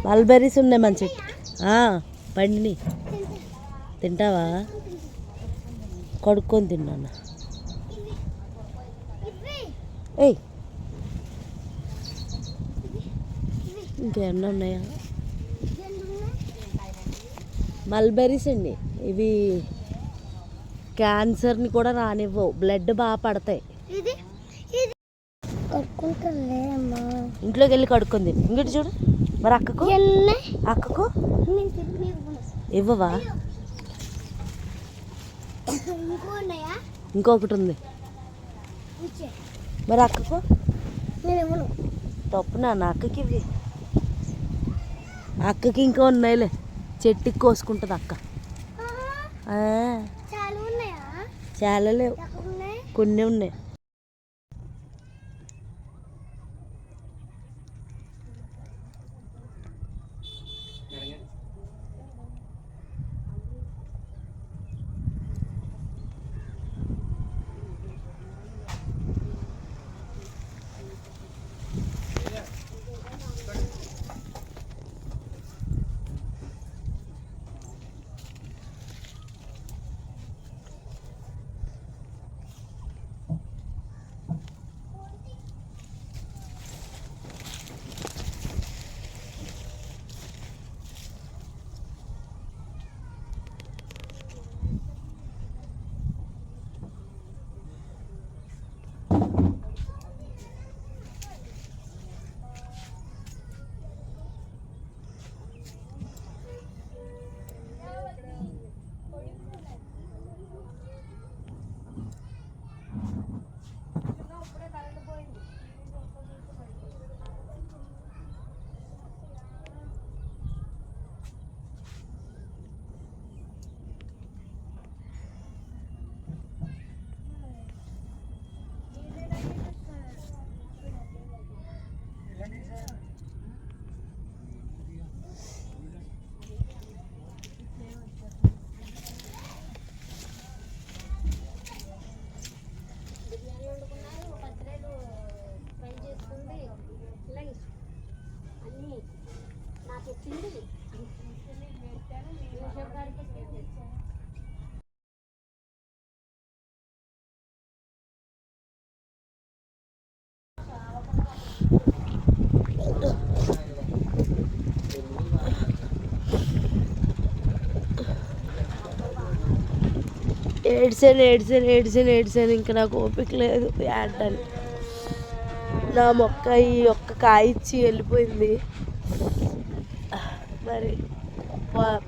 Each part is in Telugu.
మల్బెర్రీస్ ఉన్నాయి మంచి పండిని తింటావా? కడుక్కొని తిన్నాను. ఏయ్ ఇంకేమన్నా ఉన్నాయా? మల్బెర్రీస్ అండి ఇవి. క్యాన్సర్ని కూడా రానివ్వవు, బ్లడ్ బాగా పడతాయి. ఇంట్లోకి వెళ్ళి కడుక్కుంది. ఇంకటి చూడు. మరి అక్కకు ఇవ్వవా? ఇంకొకటి ఉంది మరి అక్కకు. తప్పునా అక్కకి ఇవి. అక్కకి ఇంకా ఉన్నాయిలే, చెట్టుకి కోసుకుంటుంది అక్క. చాలా లేవు, కొన్ని ఉన్నాయి. ఏడ్చాను ఇంకా నాకు ఓపిక లేదు ఏడ్డాలి. నా మొక్క ఈ ఒక్క కాయ ఇచ్చి వెళ్ళిపోయింది. మరి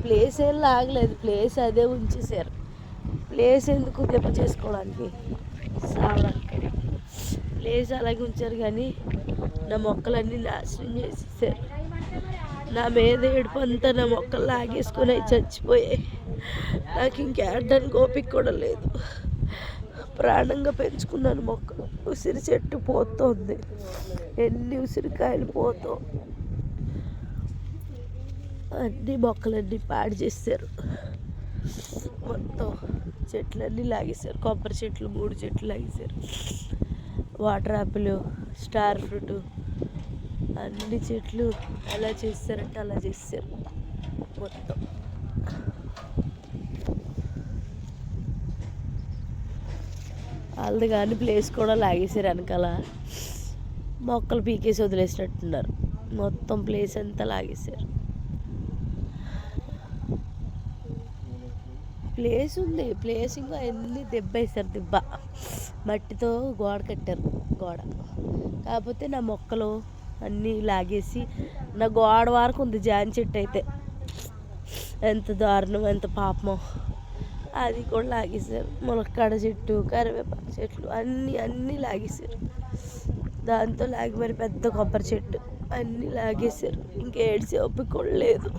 ప్లేస్ ఏం లాగలేదు, ప్లేస్ అదే ఉంచేసారు. ప్లేస్ ఎందుకు దెబ్బ చేసుకోవడానికి, సావడానికి ప్లేస్ అలాగే ఉంచారు. కానీ నా మొక్కలన్నీ నాశనం చేసేసారు. నా మీద ఏడుపు అంతా నా మొక్కలు లాగేసుకొని అవి చచ్చిపోయాయి. నాకు ఇంకేడడానికి ఓపిక కూడా లేదు. ప్రాణంగా పెంచుకున్నాను మొక్కలు. ఉసిరి చెట్టు పోతుంది, ఎన్ని ఉసిరికాయలు పోతాం. అన్ని మొక్కలన్నీ పాడు చేశారు. మొత్తం చెట్లన్నీ లాగేశారు. కొబ్బరి చెట్లు 3 చెట్లు లాగేశారు. వాటర్ యాపిల్, స్టార్ ఫ్రూట్, అన్ని చెట్లు ఎలా చేస్తారంటే అలా చేస్తారు మొత్తం. వాళ్ళది కానీ ప్లేస్ కూడా లాగేసారు. వెనకాల మొక్కలు పీకేసి వదిలేసినట్టున్నారు. మొత్తం ప్లేస్ అంతా లాగేశారు. ప్లేస్ ఉంది, ప్లేస్ ఇంకా అన్నీ దెబ్బేశారు. దెబ్బ మట్టితో గోడ కట్టారు. గోడ కాకపోతే నా మొక్కలు అన్నీ లాగేసి నా గోడ వరకు ఉంది. జాన్ చెట్టు అయితే ఎంత దారుణం, ఎంత పాపమో. అది కూడా లాగేశారు. ములక్కాడ చెట్టు, కరివేపాకు చెట్లు అన్నీ లాగేశారు. దాంతో లాగి మరి పెద్ద కొబ్బరి చెట్టు అన్నీ లాగేశారు. ఇంకా ఏడ్చే ఓపిక కూడా లేదు.